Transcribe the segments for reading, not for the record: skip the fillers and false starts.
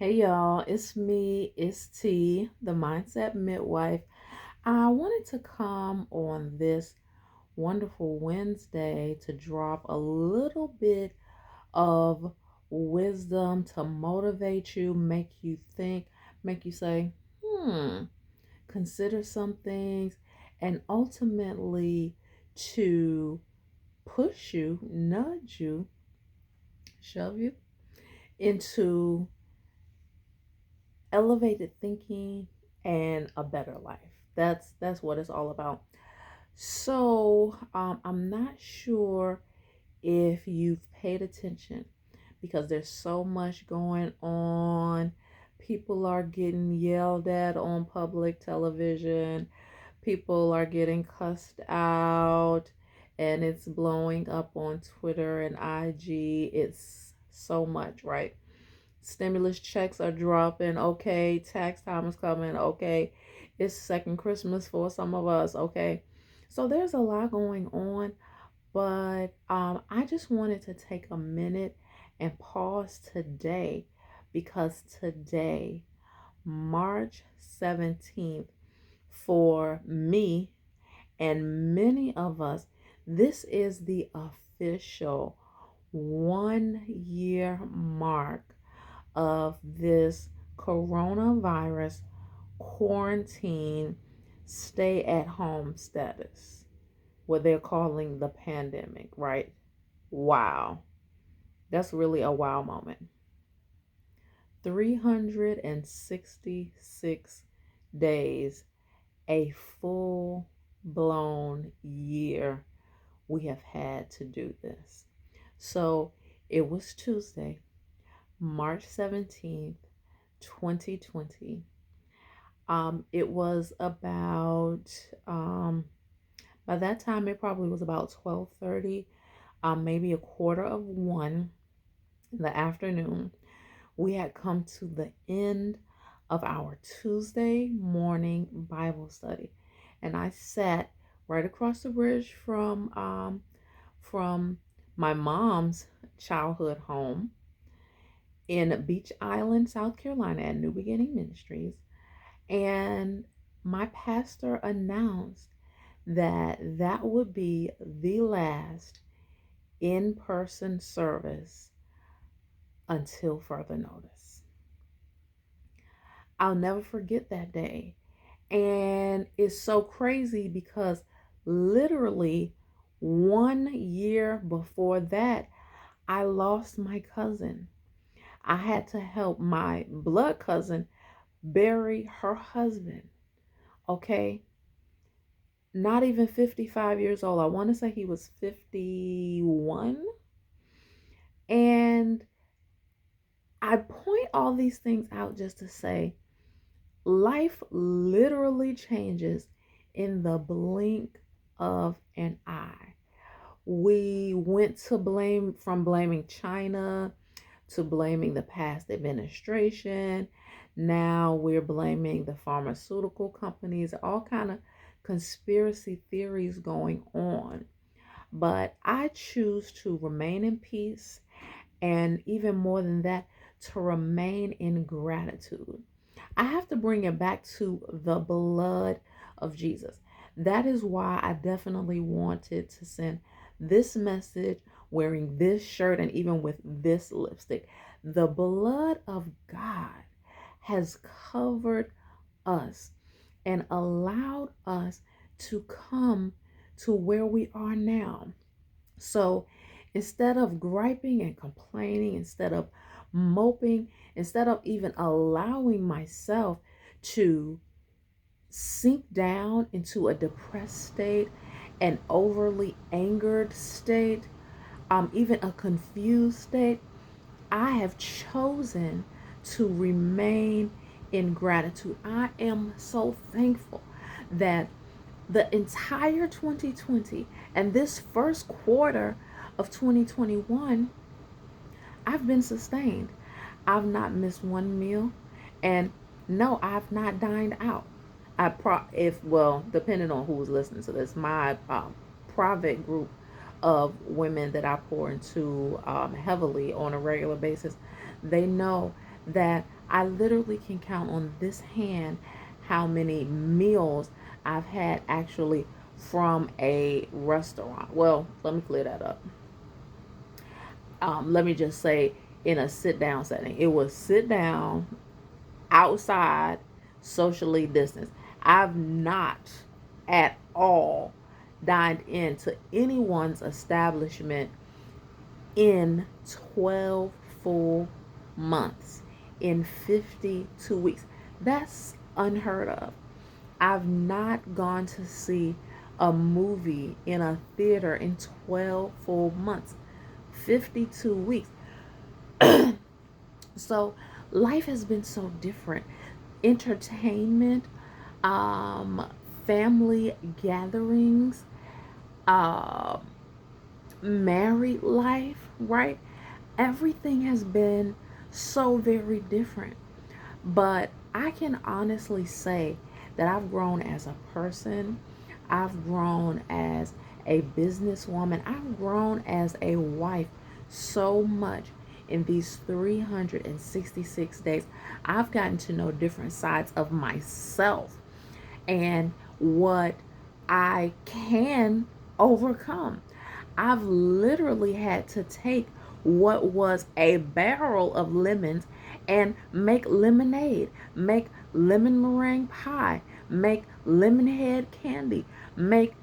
Hey y'all, it's me, it's T, the Mindset Midwife. I wanted to come on this wonderful Wednesday to drop a little bit of wisdom to motivate you, make you think, make you say, hmm, consider some things, and ultimately to push you, nudge you, shove you into elevated thinking and a better life. That's what it's all about. So I'm not sure if you've paid attention because there's so much going on. People are getting yelled at on public television. People are getting cussed out, and it's blowing up on Twitter and IG. It's so much, right? Stimulus checks are dropping. Okay, tax time is coming. Okay, it's second Christmas for some of us. Okay, so there's a lot going on, but I just wanted to take a minute and pause today because today, March 17th, for me and many of us, this is the official 1 year mark of this coronavirus quarantine stay at home status, what they're calling the pandemic, right? Wow. That's really a wow moment. 366 days, a full blown year we have had to do this. So it was Tuesday, March 17th, 2020. It was about by that time it probably was about 12:30, maybe a quarter of 1 in the afternoon. We had come to the end of our Tuesday morning Bible study, and I sat right across the bridge from my mom's childhood home in Beach Island, South Carolina, at New Beginning Ministries. And my pastor announced that that would be the last in person service until further notice. I'll never forget that day. And it's so crazy because literally 1 year before that, I lost my cousin. I had to help my blood cousin bury her husband. Okay, not even 55 years old. I want to say he was 51. And I point all these things out just to say life literally changes in the blink of an eye. We went to blame from blaming China to blaming the past administration. Now we're blaming the pharmaceutical companies, all kind of conspiracy theories going on. But I choose to remain in peace, and even more than that, to remain in gratitude. I have to bring it back to the blood of Jesus. That is why I definitely wanted to send this message wearing this shirt and even with this lipstick. The blood of God has covered us and allowed us to come to where we are now. So instead of griping and complaining, instead of moping, instead of even allowing myself to sink down into a depressed state, an overly angered state, even a confused state, I have chosen to remain in gratitude. I am so thankful that the entire 2020 and this first quarter of 2021, I've been sustained. I've not missed one meal, and no, I've not dined out. If well, depending on who's listening to this, my private group of women that I pour into heavily on a regular basis, they know that I literally can count on this hand how many meals I've had actually from a restaurant. Well, let me clear that up. Let me just say, in a sit down setting, it was sit down outside, socially distanced. I've not at all dined into anyone's establishment in 12 full months, in 52 weeks. That's unheard of. I've not gone to see a movie in a theater in 12 full months, 52 weeks. So life has been so different. Entertainment, um, family gatherings, uh, married life, right? Everything has been so very different. But I can honestly say that I've grown as a person. I've grown as a businesswoman. I've grown as a wife so much in these 366 days. I've gotten to know different sides of myself and what I can overcome. I've literally had to take what was a barrel of lemons and make lemonade, make lemon meringue pie, make lemon head candy, make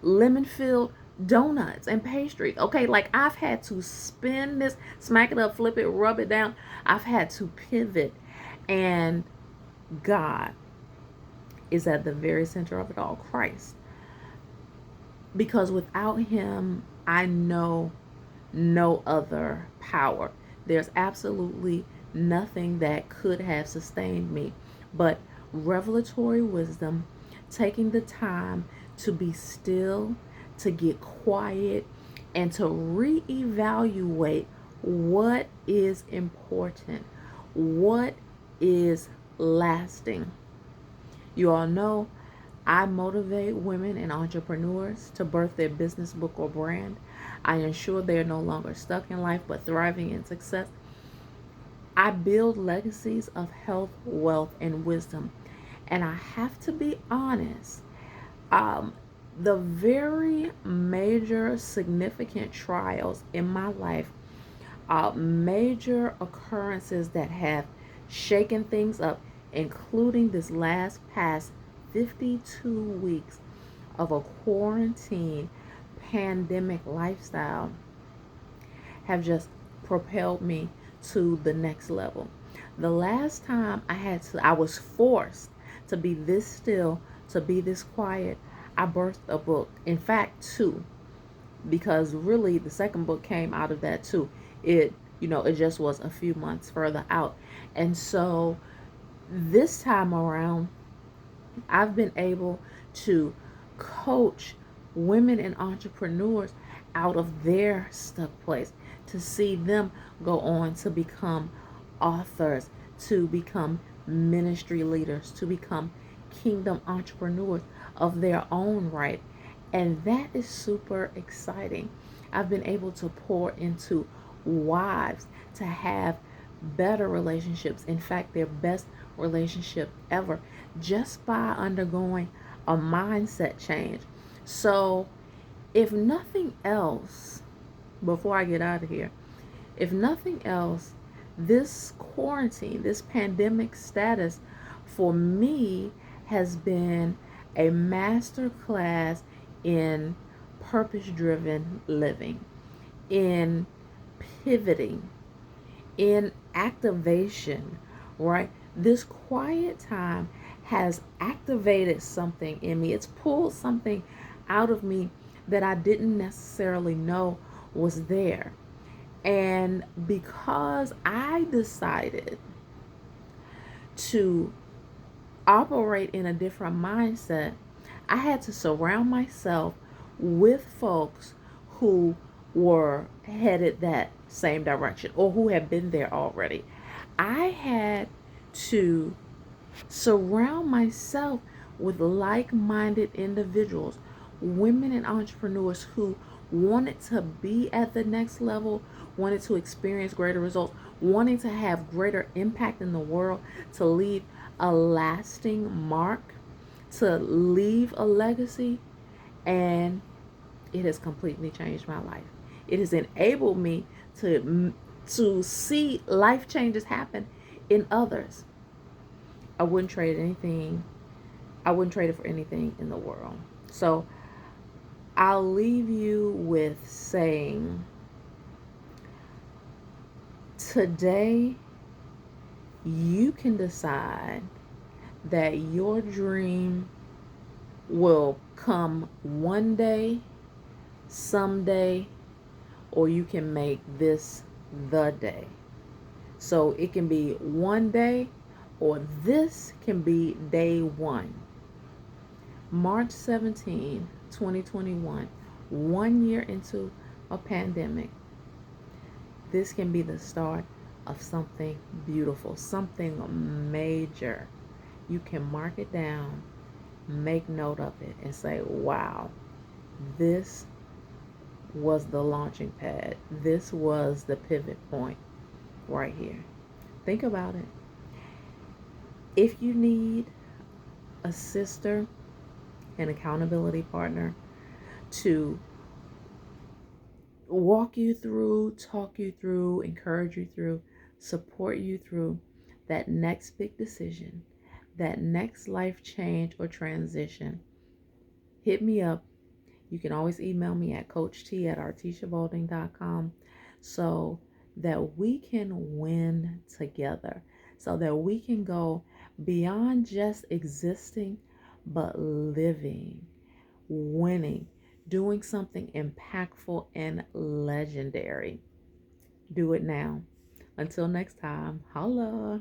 lemon filled donuts and pastries. Okay, like I've had to spin this, smack it up, flip it, rub it down. I've had to pivot, and God is at the very center of it all, Christ. Because without him, I know no other power. There's absolutely nothing that could have sustained me but revelatory wisdom, taking the time to be still, to get quiet, and to reevaluate what is important, what is lasting. You all know I motivate women and entrepreneurs to birth their business, book, or brand. I ensure they are no longer stuck in life but thriving in success. I build legacies of health, wealth, and wisdom. And I have to be honest, um, the very major significant trials in my life, major occurrences that have shaken things up, including this last past 52 weeks of a quarantine pandemic lifestyle, have just propelled me to the next level. The last time I was forced to be this still, to be this quiet, I birthed a book. In fact, two, because really the second book came out of that too. It just was a few months further out. And so this time around, I've been able to coach women and entrepreneurs out of their stuck place, to see them go on to become authors, to become ministry leaders, to become kingdom entrepreneurs of their own right. And that is super exciting. I've been able to pour into wives to have better relationships. In fact, their best relationship ever, just by undergoing a mindset change. So, if nothing else, before I get out of here, if nothing else, this quarantine, this pandemic status for me has been a master class in purpose driven living, in pivoting, in activation, right? This quiet time has activated something in me. It's pulled something out of me that I didn't necessarily know was there. And because I decided to operate in a different mindset, I had to surround myself with folks who were headed that same direction or who had been there already. I had to surround myself with like minded individuals, women and entrepreneurs who wanted to be at the next level, wanted to experience greater results, wanting to have greater impact in the world, to leave a lasting mark, to leave a legacy, and it has completely changed my life. It has enabled me to see life changes happen in others. I wouldn't trade anything. I wouldn't trade it for anything in the world. So I'll leave you with saying, today you can decide that your dream will come one day, someday, or you can make this the day. So it can be one day, or this can be day one. March 17, 2021, 1 year into a pandemic, this can be the start of something beautiful, something major. You can mark it down, make note of it, and say, wow, this was the launching pad. This was the pivot point right here. Think about it. If you need a sister, an accountability partner to walk you through, talk you through, encourage you through, support you through that next big decision, that next life change or transition, hit me up. You can always email me at coacht@artesiabalding.com so that we can win together, so that we can go beyond just existing, but living, winning, doing something impactful and legendary. Do it now. Until next time, holla.